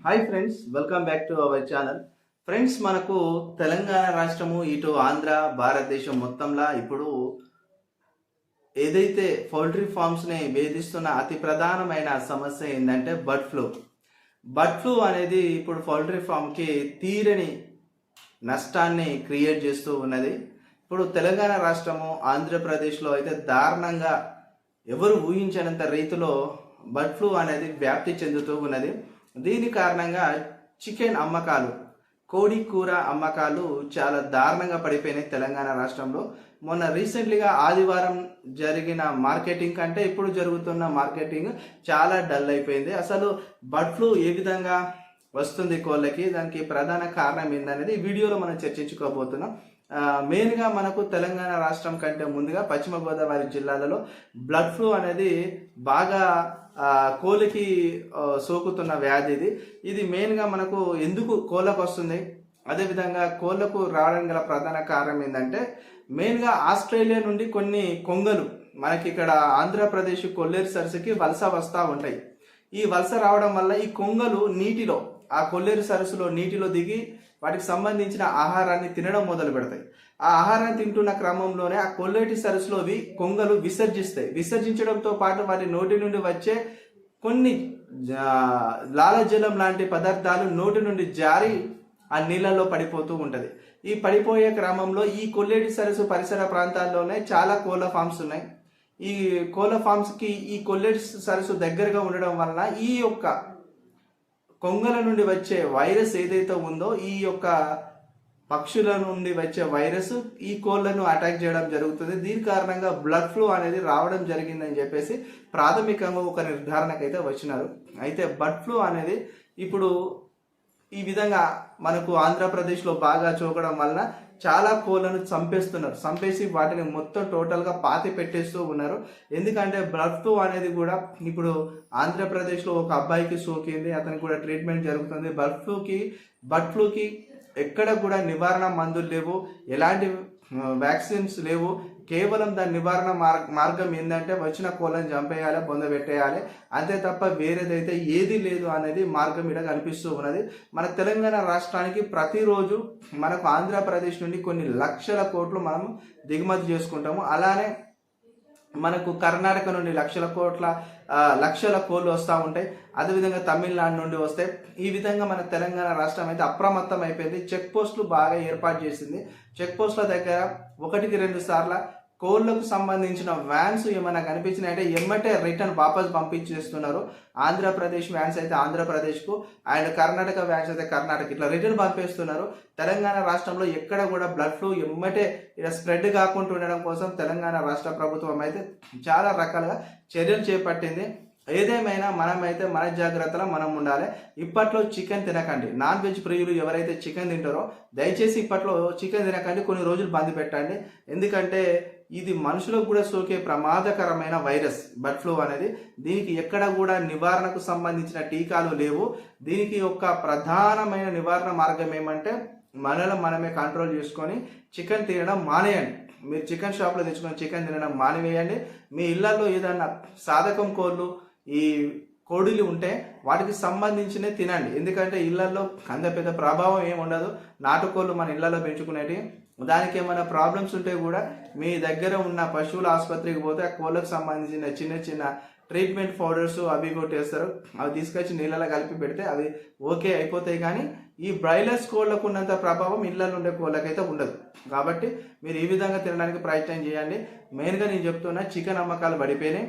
Hi friends, welcome back to our channel. Friends, మనకు తెలంగాణ రాష్ట్రము ఇటు ఆంధ్ర భారతదేశం మొత్తంలో ఇప్పుడు ఏదైతే పౌల్ట్రీ ఫార్మ్స్ని వేధిస్తున్న అతి ప్రధానమైన సమస్య ఏంటంటే బర్డ్ ఫ్లూ అనేది ఇప్పుడు పౌల్ట్రీ ఫామ్కి తీరని నష్టాన్ని క్రియేట్ చేస్తూ ఉన్నది. ఇప్పుడు తెలంగాణ రాష్ట్రము ఆంధ్రప్రదేశ్లో అయితే దారుణంగా ఎవరు ఊహించనంత రీతిలో బర్డ్ ఫ్లూ అనేది వ్యాప్తి చెందుతూ ఉన్నది. దీని కారణంగా చికెన్ అమ్మకాలు, కోడి కూర అమ్మకాలు చాలా దారుణంగా పడిపోయినాయి తెలంగాణ రాష్ట్రంలో. మొన్న రీసెంట్లీగా ఆదివారం జరిగిన మార్కెటింగ్ కంటే ఇప్పుడు జరుగుతున్న మార్కెటింగ్ చాలా డల్ అయిపోయింది. అసలు బర్డ్ ఫ్లూ ఏ విధంగా వస్తుంది కోళ్ళకి, దానికి ప్రధాన కారణం ఏందనేది ఈ వీడియోలో మనం చర్చించుకోబోతున్నాం. మెయిన్గా మనకు తెలంగాణ రాష్ట్రం కంటే ముందుగా పశ్చిమ గోదావరి జిల్లాలలో బర్డ్ ఫ్లూ అనేది బాగా కోళ్ళకి సోకుతున్న వ్యాధి. ఇది మెయిన్గా మనకు ఎందుకు కోళ్ళకు వస్తుంది, అదేవిధంగా కోళ్ళకు రావడానికి గల ప్రధాన కారణం ఏంటంటే మెయిన్గా ఆస్ట్రేలియా నుండి కొన్ని కొంగలు మనకి ఇక్కడ ఆంధ్రప్రదేశ్ కొల్లేరు సరస్సుకి వలస వస్తూ ఉంటాయి. ఈ వలస రావడం వల్ల ఈ కొంగలు నీటిలో, ఆ కొల్లేరు సరస్సులో నీటిలో దిగి వాటికి సంబంధించిన ఆహారాన్ని తినడం మొదలు పెడతాయి. ఆ ఆహారాన్ని తింటున్న క్రమంలోనే ఆ కొల్లేటి సరస్సులోవి కొంగలు విసర్జించడంతో పాటు వాటి నోటి నుండి వచ్చే కొన్ని లాలజలం లాంటి పదార్థాలు నోటి నుండి జారి ఆ నీళ్ళలో పడిపోతూ ఉంటుంది. ఈ పడిపోయే క్రమంలో ఈ కొల్లేటి సరస్సు పరిసర ప్రాంతాల్లోనే చాలా కోళ్ళ ఫామ్స్ ఉన్నాయి. ఈ కోళ్ళ ఫామ్స్కి ఈ కొల్లేటి సరస్సు దగ్గరగా ఉండడం వలన ఈ యొక్క కొంగల నుండి వచ్చే వైరస్ ఏదైతే ఉందో, ఈ యొక్క పక్షుల నుండి వచ్చే వైరస్ ఈ కోళ్లను అటాక్ చేయడం జరుగుతుంది. దీని కారణంగా బర్డ్ ఫ్లూ అనేది రావడం జరిగిందని చెప్పేసి ప్రాథమికంగా ఒక నిర్ధారణకైతే వచ్చినారు. అయితే బర్డ్ ఫ్లూ అనేది ఇప్పుడు ఈ విధంగా మనకు ఆంధ్రప్రదేశ్లో బాగా చోకడం వలన చాలా కోళ్ళను చంపేసి వాటిని మొత్తం టోటల్గా పాతి పెట్టేస్తూ ఉన్నారు. ఎందుకంటే బర్డ్ ఫ్లూ అనేది కూడా ఇప్పుడు ఆంధ్రప్రదేశ్లో ఒక అబ్బాయికి సోకింది, అతనికి కూడా ట్రీట్మెంట్ జరుగుతుంది. బర్డ్ ఫ్లూకి ఎక్కడ కూడా నివారణ మందులు లేవు, ఎలాంటి వ్యాక్సిన్స్ లేవు. కేవలం దాని నివారణ మార్గం ఏంటంటే వచ్చిన కోళ్ళని చంపేయాలి, బొంద పెట్టేయాలి, అంతే తప్ప వేరేదైతే ఏది లేదు అనేది మార్గం ఇక్కడ కనిపిస్తూ ఉన్నది. మన తెలంగాణ రాష్ట్రానికి ప్రతిరోజు మనకు ఆంధ్రప్రదేశ్ నుండి కొన్ని లక్షల కోట్లు మనం దిగుమతి చేసుకుంటాము. అలానే మనకు కర్ణాటక నుండి లక్షల కోళ్ళు వస్తూ ఉంటాయి. అదేవిధంగా తమిళనాడు నుండి వస్తాయి. ఈ విధంగా మన తెలంగాణ రాష్ట్రం అయితే అప్రమత్తం అయిపోయింది. చెక్ పోస్టులు బాగా ఏర్పాటు చేసింది. చెక్ పోస్టుల దగ్గర 1-2 సార్లు కోళ్లకు సంబంధించిన వ్యాన్స్ ఏమైనా కనిపించినాయంటే ఎమ్మటే రిటర్న్ వాపస్ పంపించేస్తున్నారు. ఆంధ్రప్రదేశ్ వ్యాన్స్ అయితే ఆంధ్రప్రదేశ్కు, అండ్ కర్ణాటక వ్యాన్స్ అయితే కర్ణాటక, ఇట్లా రిటర్న్ పంపిస్తున్నారు. తెలంగాణ రాష్ట్రంలో ఎక్కడ కూడా బర్డ్ ఫ్లూ ఎమ్మటే ఇలా స్ప్రెడ్ కాకుండా ఉండడం కోసం తెలంగాణ రాష్ట్ర ప్రభుత్వం అయితే చాలా రకాలుగా చర్యలు చేపట్టింది. ఏదేమైనా మనమైతే మన జాగ్రత్తలో మనం ఉండాలి. ఇప్పట్లో చికెన్ తినకండి. నాన్ వెజ్ ప్రియులు ఎవరైతే చికెన్ తింటారో దయచేసి ఇప్పట్లో చికెన్ తినకండి, కొన్ని రోజులు బంద్ పెట్టండి. ఎందుకంటే ఇది మనుషులకు కూడా సోకే ప్రమాదకరమైన వైరస్ బర్డ్ ఫ్లూ అనేది. దీనికి ఎక్కడ కూడా నివారణకు సంబంధించిన టీకాలు లేవు. దీనికి ఒక ప్రధానమైన నివారణ మార్గం ఏమంటే మనమే కంట్రోల్ చేసుకొని చికెన్ తినడం మానేయండి. మీరు చికెన్ షాప్లో తెచ్చుకొని చికెన్ తినడం మానివేయండి. మీ ఇళ్లలో ఏదన్నా సాధకం కోళ్ళు, ఈ కోడిలు ఉంటే వాటికి సంబంధించినవి తినండి. ఎందుకంటే ఇళ్లలో అంత పెద్ద ప్రభావం ఏమి ఉండదు. నాటుకోళ్ళు మన ఇళ్లలో పెంచుకునేవి, దానికి ఏమైనా ప్రాబ్లమ్స్ ఉంటే కూడా మీ దగ్గర ఉన్న పశువుల ఆసుపత్రికి పోతే ఆ కోళ్ళకు సంబంధించిన చిన్న ట్రీట్మెంట్ పౌడర్స్ అవి కొట్టేస్తారు. అవి తీసుకొచ్చి నీళ్ళలో కలిపి పెడితే అవి ఓకే అయిపోతాయి. కానీ ఈ బ్రాయిలర్స్ కోళ్ళకు ఉన్నంత ప్రభావం ఇళ్లలో ఉండే కోళ్ళకైతే ఉండదు. కాబట్టి మీరు ఈ విధంగా తినడానికి ప్రయత్నం చేయండి. మెయిన్గా నేను చెప్తున్నా, చికెన్ అమ్మకాలు పడిపోయినాయి.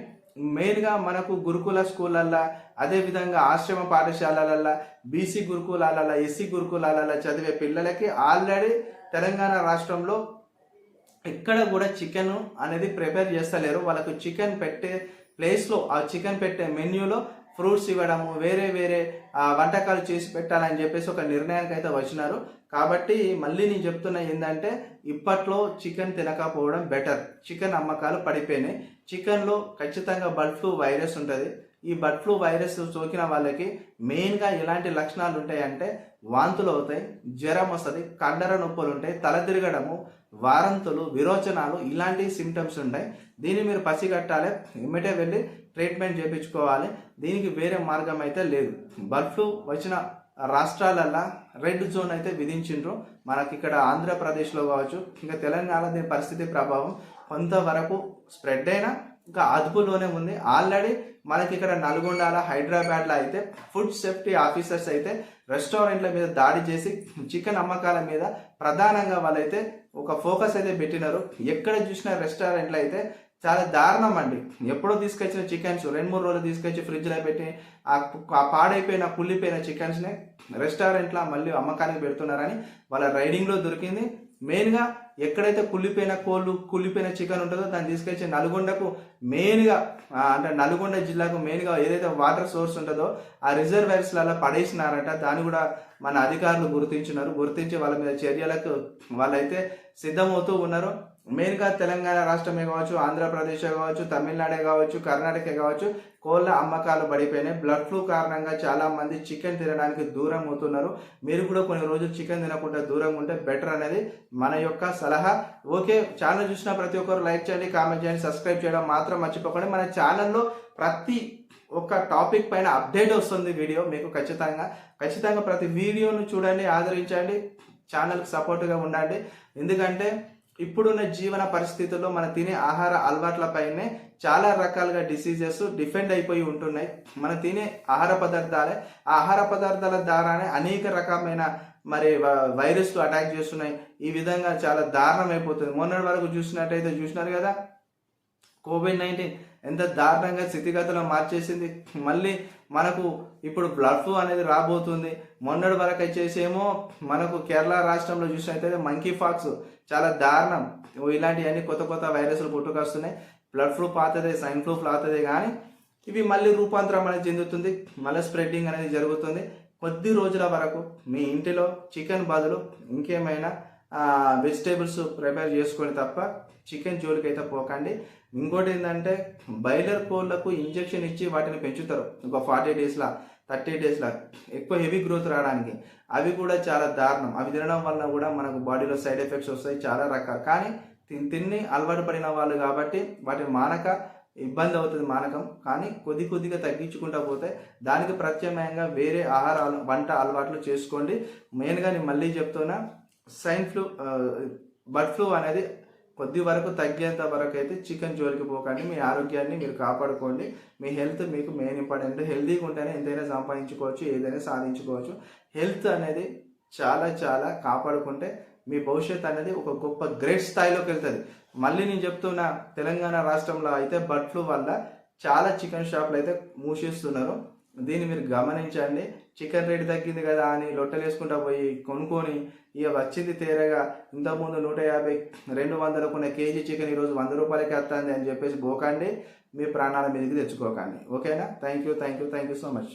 మెయిన్గా మనకు గురుకుల స్కూళ్ళల్లో, అదేవిధంగా ఆశ్రమ పాఠశాలలలో, బీసీ గురుకులాలలో, ఎస్సీ గురుకులాలలో చదివే పిల్లలకి ఆల్రెడీ తెలంగాణ రాష్ట్రంలో ఎక్కడ కూడా చికెన్ అనేది ప్రిపేర్ చేస్తలేరు. వాళ్ళకు చికెన్ పెట్టే ప్లేస్లో, ఆ చికెన్ పెట్టే మెన్యూలో ఫ్రూట్స్ ఇవ్వడము, వేరే వంటకాలు చేసి పెట్టాలని చెప్పేసి ఒక నిర్ణయానికి అయితే వచ్చినారు. కాబట్టి మళ్ళీ నేను చెప్తున్నా ఏంటంటే ఇప్పట్లో చికెన్ తినకపోవడం బెటర్. చికెన్ అమ్మకాలు పడిపోయినాయి. చికెన్లో ఖచ్చితంగా బర్డ్ ఫ్లూ వైరస్ ఉంటుంది. ఈ బర్డ్ ఫ్లూ వైరస్ సోకిన వాళ్ళకి మెయిన్గా ఎలాంటి లక్షణాలు ఉంటాయంటే వాంతులు అవుతాయి, జ్వరం వస్తుంది, కండర నొప్పులు ఉంటాయి, తల తిరగడము, వారంతులు, విరోచనాలు, ఇలాంటి సిమ్టమ్స్ ఉంటాయి. దీన్ని మీరు పసిగట్టాలి. ఇమ్మటే వెళ్ళి ట్రీట్మెంట్ చేయించుకోవాలి. దీనికి వేరే మార్గం అయితే లేదు. బర్డ్ ఫ్లూ వచ్చిన రాష్ట్రాలల్లో రెడ్ జోన్ అయితే విధించిండ్రు. మనకి ఇక్కడ ఆంధ్రప్రదేశ్లో కావచ్చు, ఇంకా తెలంగాణ దీని పరిస్థితి ప్రభావం కొంతవరకు స్ప్రెడ్ అయినా ఇంకా అదుపులోనే ఉంది. ఆల్రెడీ మనకి ఇక్కడ నల్గొండల, హైదరాబాద్లో అయితే ఫుడ్ సేఫ్టీ ఆఫీసర్స్ అయితే రెస్టారెంట్ల మీద దాడి చేసి చికెన్ అమ్మకాల మీద ప్రధానంగా వాళ్ళైతే ఒక ఫోకస్ అయితే పెట్టినారు. ఎక్కడ చూసినా రెస్టారెంట్లు అయితే చాలా దారుణం అండి. ఎప్పుడో తీసుకొచ్చిన చికెన్స్ 2-3 రోజులు తీసుకొచ్చి ఫ్రిడ్జ్లో పెట్టి ఆ పాడైపోయిన కుళ్ళిపోయిన చికెన్స్ని రెస్టారెంట్లో మళ్ళీ అమ్మకానికి పెడుతున్నారని వాళ్ళ రైడింగ్లో దొరికింది. మెయిన్గా ఎక్కడైతే కుళ్ళిపోయిన కోళ్ళు, కుళ్ళిపోయిన చికెన్ ఉంటుందో దాన్ని తీసుకొచ్చి నల్గొండకు మెయిన్గా, అంటే నల్గొండ జిల్లాకు మెయిన్గా ఏదైతే వాటర్ సోర్స్ ఉంటుందో ఆ రిజర్వాయర్స్లలో పడేసినారట. దాన్ని కూడా మన అధికారులు గుర్తించి వాళ్ళ మీద చర్యలకు వాళ్ళైతే సిద్ధమవుతూ ఉన్నారు. మెయిన్గా తెలంగాణ రాష్ట్రమే కావచ్చు, ఆంధ్రప్రదేశ్ కావచ్చు, తమిళనాడే కావచ్చు, కర్ణాటక కావచ్చు, కోళ్ళ అమ్మకాలు పడిపోయినాయి. బ్లడ్ ఫ్లూ కారణంగా చాలా మంది చికెన్ తినడానికి దూరం అవుతున్నారు. మీరు కూడా కొన్ని రోజులు చికెన్ తినకుండా దూరంగా ఉంటే బెటర్ అనేది మన యొక్క సలహా. ఓకే, ఛానల్ చూసిన ప్రతి ఒక్కరు లైక్ చేయండి, కామెంట్ చేయండి, సబ్స్క్రైబ్ చేయడం మాత్రం మర్చిపోకండి. మన ఛానల్లో ప్రతి ఒక టాపిక్ పైన అప్డేట్ వస్తుంది వీడియో మీకు. ఖచ్చితంగా ప్రతి వీడియోను చూడండి, ఆదరించండి, ఛానల్కి సపోర్ట్గా ఉండండి. ఎందుకంటే ఇప్పుడున్న జీవన పరిస్థితుల్లో మన తినే ఆహార అలవాట్లపైనే చాలా రకాలుగా డిసీజెస్ డిఫెండ్ అయిపోయి ఉంటున్నాయి. మనం తినే ఆహార పదార్థాల ద్వారానే అనేక రకమైన వైరస్లు అటాక్ చేస్తున్నాయి. ఈ విధంగా చాలా దారుణం అయిపోతుంది. మొన్నటి వరకు చూసినారు కదా, COVID-19 ఎంత దారుణంగా స్థితిగతులను మార్చేసింది. మళ్ళీ మనకు ఇప్పుడు బ్లడ్ ఫ్లూ అనేది రాబోతుంది. మొన్నటి వరకు వచ్చేసేమో మనకు కేరళ రాష్ట్రంలో చూసినట్టయితే మంకీ ఫాక్స్ చాలా దారుణం. ఇలాంటివన్నీ కొత్త వైరస్లు పుట్టుకొస్తున్నాయి. బ్లడ్ ఫ్లూ పాతదే, స్వైన్ ఫ్లూ పాతదే, కానీ ఇవి మళ్ళీ రూపాంతరం అనేది చెందుతుంది, మళ్ళీ స్ప్రెడ్డింగ్ అనేది జరుగుతుంది. కొద్ది రోజుల వరకు మీ ఇంటిలో చికెన్ బదులు ఇంకేమైనా వెజిటేబుల్స్ ప్రిపేర్ చేసుకొని తప్ప చికెన్ జోలికి అయితే పోకండి. ఇంకోటి ఏంటంటే బాయిలర్ కోళ్ళకు ఇంజెక్షన్ ఇచ్చి వాటిని పెంచుతారు ఒక 40 డేస్లా 30 డేస్లా ఎక్కువ హెవీ గ్రోత్ రావడానికి. అవి కూడా చాలా దారుణం. అవి తినడం వల్ల కూడా మనకు బాడీలో సైడ్ ఎఫెక్ట్స్ వస్తాయి చాలా రకాలు. కానీ తిని అలవాటు పడిన వాళ్ళు కాబట్టి వాటిని మానక ఇబ్బంది అవుతుంది మానకం. కానీ కొద్దిగా తగ్గించుకుంటా పోతే దానికి ప్రత్యామ్నాయంగా వేరే వంట అలవాట్లు చేసుకోండి. మెయిన్గా నేను మళ్ళీ చెప్తున్నా, బర్డ్ ఫ్లూ అనేది కొద్ది వరకు తగ్గేంత వరకు అయితే చికెన్ జోలికి పోకండి. మీ ఆరోగ్యాన్ని మీరు కాపాడుకోండి. మీ హెల్త్ మీకు మెయిన్ ఇంపార్టెంట్. హెల్తీగా ఉంటేనే ఎంతైనా సంపాదించుకోవచ్చు, ఏదైనా సాధించుకోవచ్చు. హెల్త్ అనేది చాలా కాపాడుకుంటే మీ భవిష్యత్ అనేది ఒక గొప్ప గ్రేట్ స్థాయిలోకి వెళ్తుంది. మళ్ళీ నేను చెప్తున్నా, తెలంగాణ రాష్ట్రంలో అయితే బర్డ్ ఫ్లూ వల్ల చాలా చికెన్ షాపులు అయితే మూసేస్తున్నారు. దీన్ని మీరు గమనించండి. చికెన్ రేట్ తగ్గింది కదా అని లొట్టలు వేసుకుంటా పోయి కొనుక్కొని ఇక వచ్చింది తేరగా ఇంతకుముందు 150, 200 కొన్న కేజీ చికెన్ ఈరోజు 100 రూపాయలకి వస్తుంది అని చెప్పేసి పోకండి. మీ ప్రాణాల మీదకి తెచ్చుకోకండి. ఓకేనా? Thank you so much.